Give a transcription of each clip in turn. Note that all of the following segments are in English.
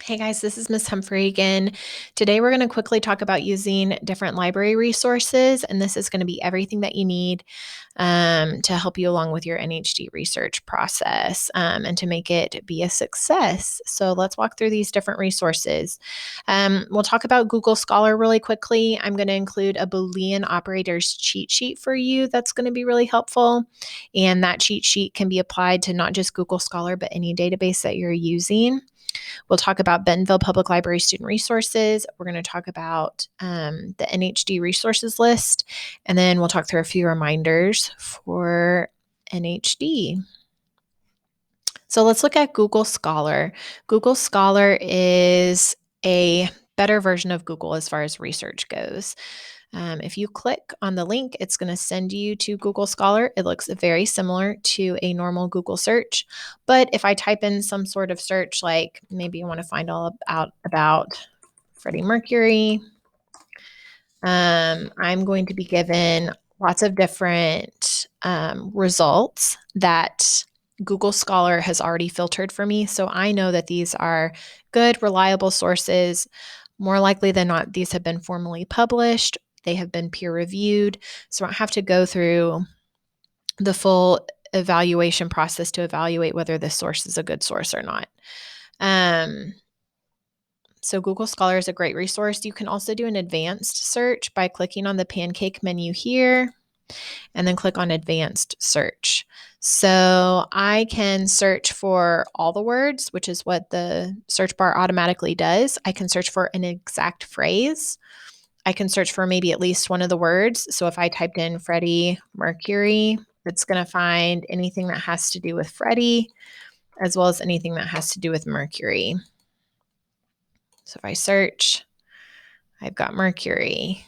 Hey guys, this is Miss Humphrey again. Today we're going to quickly talk about using different library resources, and this is going to be everything that you need to help you along with your NHD research process and to make it be a success. So let's walk through these different resources. We'll talk about Google Scholar really quickly. I'm going to include a Boolean operators cheat sheet for you that's going to be really helpful, and that cheat sheet can be applied to not just Google Scholar, but any database that you're using. We'll talk about Bentonville Public Library student resources. We're going to talk about the NHD resources list, and then we'll talk through a few reminders for NHD. So let's look at Google Scholar. Google Scholar is a better version of Google as far as research goes. If you click on the link, it's going to send you to Google Scholar. It looks very similar to a normal Google search. But if I type in some sort of search, like maybe I want to find all out about Freddie Mercury, I'm going to be given lots of different results that Google Scholar has already filtered for me. So I know that these are good, reliable sources. More likely than not, these have been formally published. They have been peer reviewed. So I don't have to go through the full evaluation process to evaluate whether this source is a good source or not. So Google Scholar is a great resource. You can also do an advanced search by clicking on the pancake menu here and then click on advanced search. So I can search for all the words, which is what the search bar automatically does. I can search for an exact phrase. I can search for maybe at least one of the words. So if I typed in Freddie Mercury, it's going to find anything that has to do with Freddie, as well as anything that has to do with Mercury. So if I search, I've got Mercury.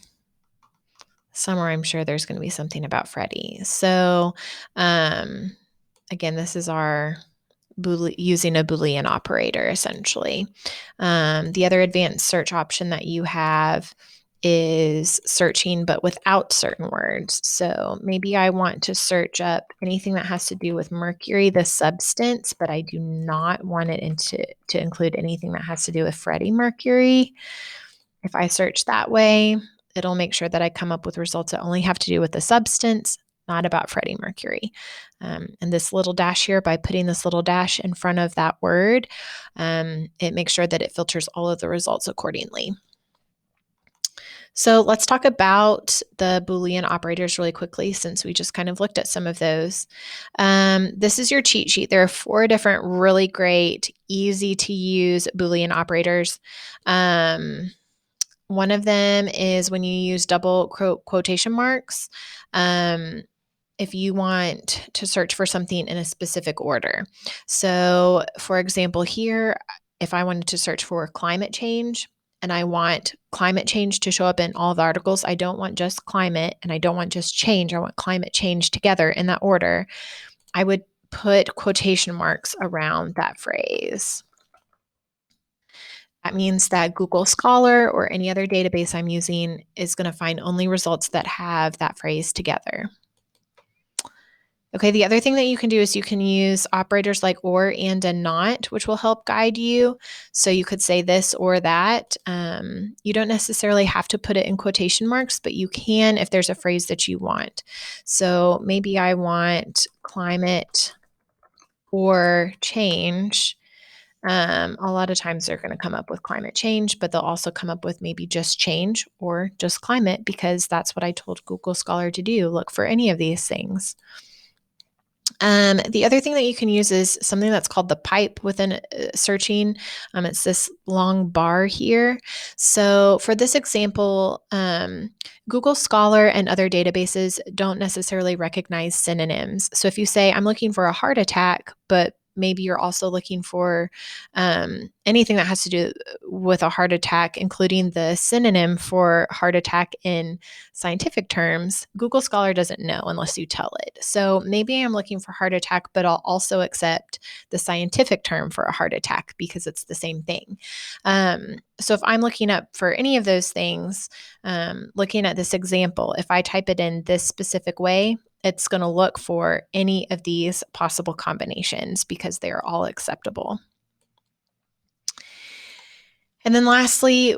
Somewhere I'm sure there's going to be something about Freddie. So again, this is our using a Boolean operator, essentially. The other advanced search option that you have is searching, but without certain words. So maybe I want to search up anything that has to do with mercury, the substance, but I do not want it to include anything that has to do with Freddie Mercury. If I search that way, it'll make sure that I come up with results that only have to do with the substance, not about Freddie Mercury. And this little dash here, by putting this little dash in front of that word, it makes sure that it filters all of the results accordingly. So let's talk about the Boolean operators really quickly, since we just kind of looked at some of those. This is your cheat sheet. There are 4 different really great, easy to use Boolean operators. One of them is when you use double quotation marks. If you want to search for something in a specific order. So, for example, here, if I wanted to search for climate change and I want climate change to show up in all the articles, I don't want just climate and I don't want just change. I want climate change together in that order. I would put quotation marks around that phrase. That means that Google Scholar or any other database I'm using is going to find only results that have that phrase together. Okay, the other thing that you can do is you can use operators like or, and not, which will help guide you. So you could say this or that. You don't necessarily have to put it in quotation marks, but you can if there's a phrase that you want. So maybe I want climate or change. A lot of times they're going to come up with climate change, but they'll also come up with maybe just change or just climate, because that's what I told Google Scholar to do. Look for any of these things. The other thing that you can use is something that's called the pipe within searching. It's this long bar here. So for this example, Google Scholar and other databases don't necessarily recognize synonyms. So if you say, I'm looking for a heart attack, but maybe you're also looking for anything that has to do with a heart attack, including the synonym for heart attack in scientific terms, Google Scholar doesn't know unless you tell it. So maybe I'm looking for heart attack, but I'll also accept the scientific term for a heart attack because it's the same thing. So if I'm looking up for any of those things, looking at this example, if I type it in this specific way, it's going to look for any of these possible combinations because they are all acceptable. And then lastly,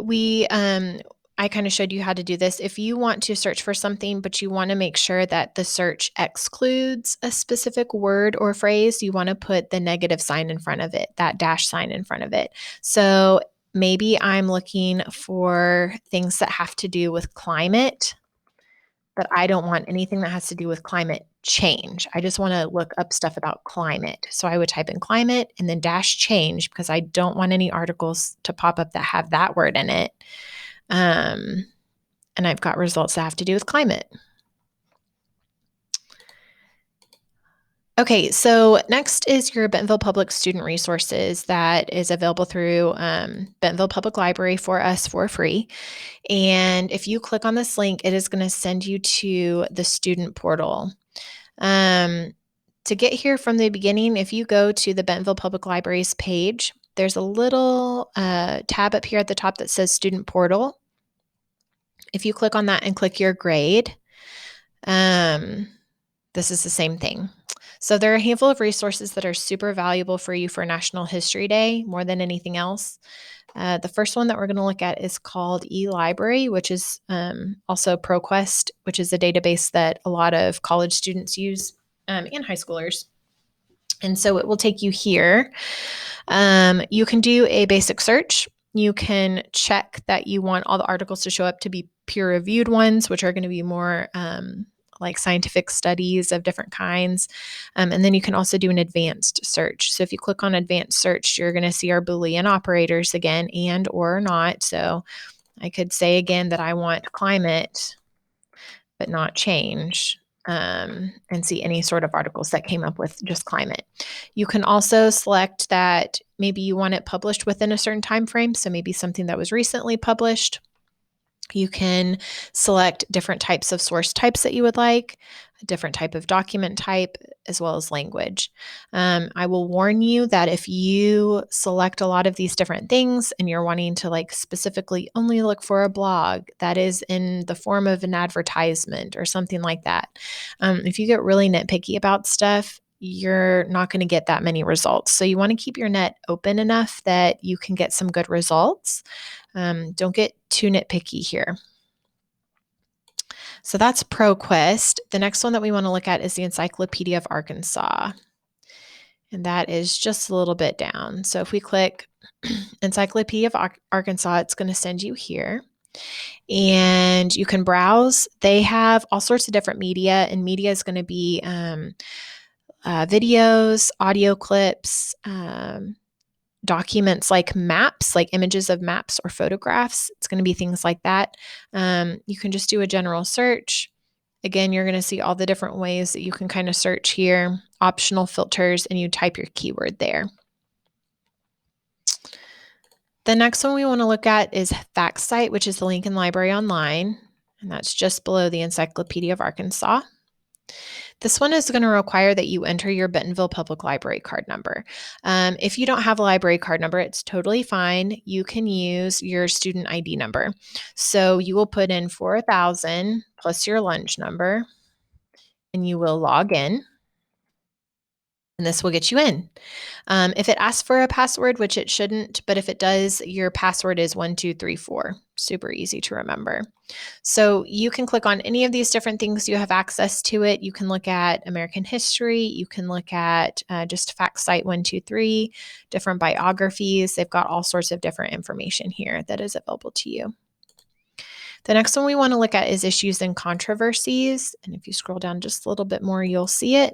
I kind of showed you how to do this. If you want to search for something, but you want to make sure that the search excludes a specific word or phrase, you want to put the negative sign in front of it, that dash sign in front of it. So maybe I'm looking for things that have to do with climate, but I don't want anything that has to do with climate change. I just want to look up stuff about climate. So I would type in climate and then dash change because I don't want any articles to pop up that have that word in it. And I've got results that have to do with climate. Okay, so next is your Bentonville Public Student Resources that is available through Bentonville Public Library for us for free. And if you click on this link, it is going to send you to the student portal. To get here from the beginning, if you go to the Bentonville Public Library's page, there's a little tab up here at the top that says Student Portal. If you click on that and click your grade, this is the same thing. So there are a handful of resources that are super valuable for you for National History Day more than anything else. The first one that we're going to look at is called eLibrary, which is also ProQuest, which is a database that a lot of college students use and high schoolers. And so it will take you here. You can do a basic search. You can check that you want all the articles to show up to be peer-reviewed ones, which are going to be more like scientific studies of different kinds. And then you can also do an advanced search. So if you click on advanced search, you're going to see our Boolean operators again, and or not. So I could say again that I want climate, but not change, and see any sort of articles that came up with just climate. You can also select that maybe you want it published within a certain time frame. So maybe something that was recently published. You can select different types of source types that you would like, a different type of document type, as well as language. I will warn you that if you select a lot of these different things and you're wanting to like specifically only look for a blog that is in the form of an advertisement or something like that, if you get really nitpicky about stuff, you're not going to get that many results. So you want to keep your net open enough that you can get some good results. Don't get too nitpicky here. So that's ProQuest. The next one that we want to look at is the Encyclopedia of Arkansas. And that is just a little bit down. So if we click Encyclopedia of Arkansas, it's going to send you here. And you can browse. They have all sorts of different media, and media is going to be videos, audio clips, documents like maps, like images of maps or photographs. It's going to be things like that. You can just do a general search. Again, you're going to see all the different ways that you can kind of search here, optional filters, and you type your keyword there. The next one we want to look at is FactSite, which is the Lincoln Library Online, and that's just below the Encyclopedia of Arkansas. This one is going to require that you enter your Bentonville Public Library card number. If you don't have a library card number, it's totally fine. You can use your student ID number. So you will put in 4,000 plus your lunch number, and you will log in. And this will get you in. If it asks for a password, which it shouldn't, but if it does, your password is 1234. Super easy to remember. So you can click on any of these different things. You have access to it. You can look at American history. You can look at just FactSite 123, different biographies. They've got all sorts of different information here that is available to you. The next one we want to look at is issues and controversies. And if you scroll down just a little bit more, you'll see it.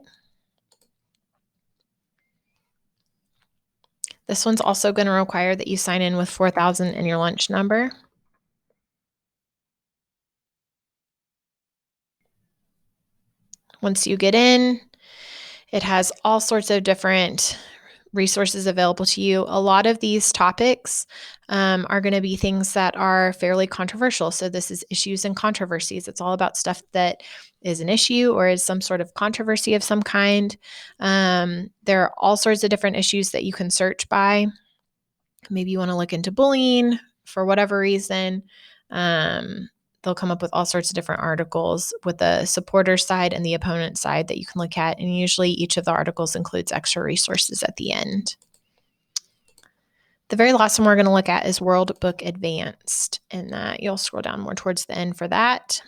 This one's also going to require that you sign in with 4,000 and your lunch number. Once you get in, it has all sorts of different resources available to you. A lot of these topics are going to be things that are fairly controversial. So this is issues and controversies. It's all about stuff that is an issue or is some sort of controversy of some kind. There are all sorts of different issues that you can search by. Maybe you want to look into bullying for whatever reason. They'll come up with all sorts of different articles with the supporter side and the opponent side that you can look at. And usually each of the articles includes extra resources at the end. The very last one we're going to look at is World Book Advanced, and that you'll scroll down more towards the end for that.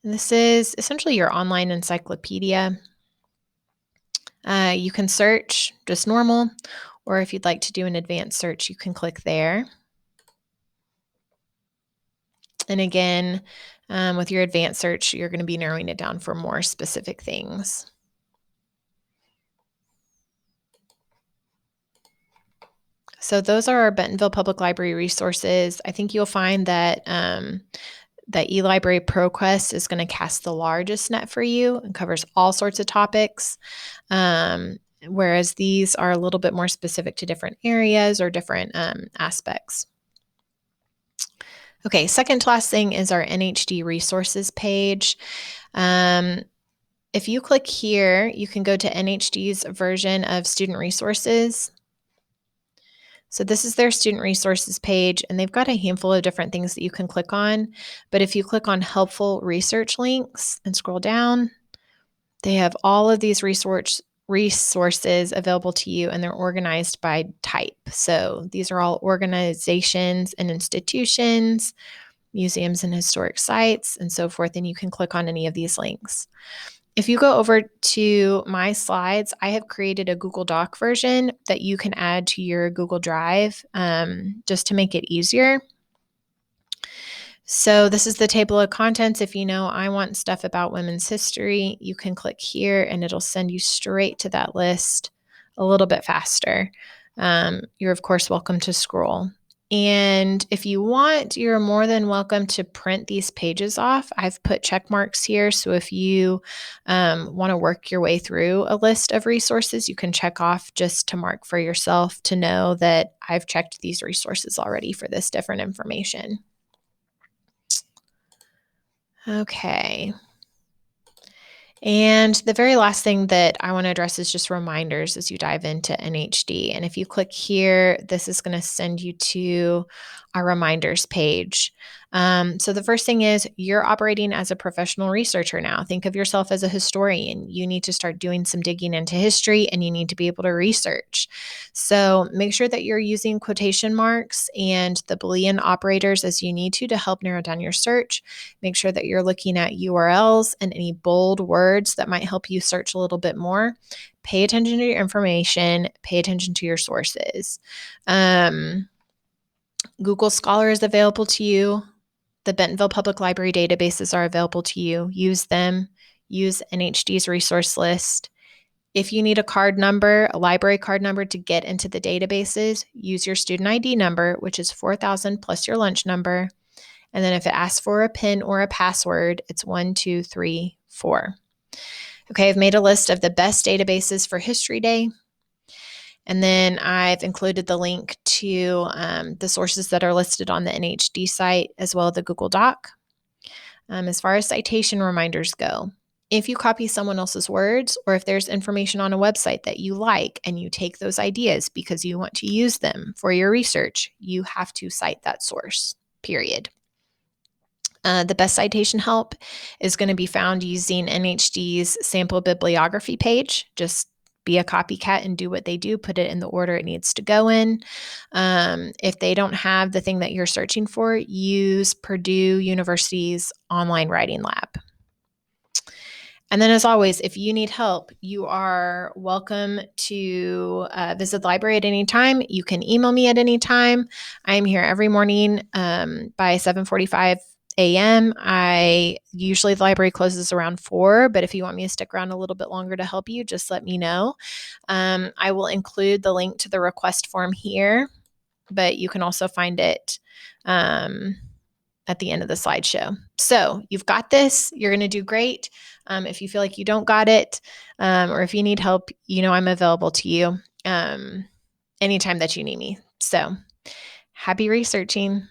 And this is essentially your online encyclopedia. You can search just normal, or if you'd like to do an advanced search, you can click there. And again, with your advanced search, you're going to be narrowing it down for more specific things. So those are our Bentonville Public Library resources. I think you'll find that that eLibrary ProQuest is going to cast the largest net for you and covers all sorts of topics, whereas these are a little bit more specific to different areas or different aspects. Okay, second to last thing is our NHD Resources page. If you click here, you can go to NHD's version of Student Resources. So this is their Student Resources page, and they've got a handful of different things that you can click on. But if you click on Helpful Research links and scroll down, they have all of these resources available to you, and they're organized by type. So these are all organizations and institutions, museums and historic sites, and so forth, and you can click on any of these links. If you go over to my slides, I have created a Google Doc version that you can add to your Google Drive just to make it easier. So this is the table of contents. If you know I want stuff about women's history, you can click here and it'll send you straight to that list a little bit faster. You're, of course, welcome to scroll. And if you want, you're more than welcome to print these pages off. I've put check marks here. So if you want to work your way through a list of resources, you can check off just to mark for yourself to know that I've checked these resources already for this different information. Okay. And the very last thing that I want to address is just reminders as you dive into NHD. And if you click here, this is going to send you to our reminders page. So the first thing is you're operating as a professional researcher now. Think of yourself as a historian. You need to start doing some digging into history, and you need to be able to research. So make sure that you're using quotation marks and the Boolean operators as you need to help narrow down your search. Make sure that you're looking at URLs and any bold words that might help you search a little bit more. Pay attention to your information. Pay attention to your sources. Google Scholar is available to you. The Bentonville Public Library databases are available to you. Use them. Use NHD's resource list. If you need a card number, a library card number to get into the databases, use your student ID number, which is 4,000 plus your lunch number. And then if it asks for a PIN or a password, it's 1, 2, 3, 4. Okay, I've made a list of the best databases for History Day. And then I've included the link to the sources that are listed on the NHD site, as well as the Google Doc. As far as citation reminders go, if you copy someone else's words, or if there's information on a website that you like and you take those ideas because you want to use them for your research, you have to cite that source, period. The best citation help is going to be found using NHD's sample bibliography page. Just be a copycat and do what they do. Put it in the order it needs to go in. If they don't have the thing that you're searching for, use Purdue University's online writing lab. And then, as always, if you need help, you are welcome to visit the library at any time. You can email me at any time. I'm here every morning by 7:45 a.m. Usually the library closes around 4, but if you want me to stick around a little bit longer to help you, just let me know. I will include the link to the request form here, but you can also find it at the end of the slideshow. So you've got this. You're going to do great. If you feel like you don't got it, or if you need help, I'm available to you anytime that you need me. So happy researching.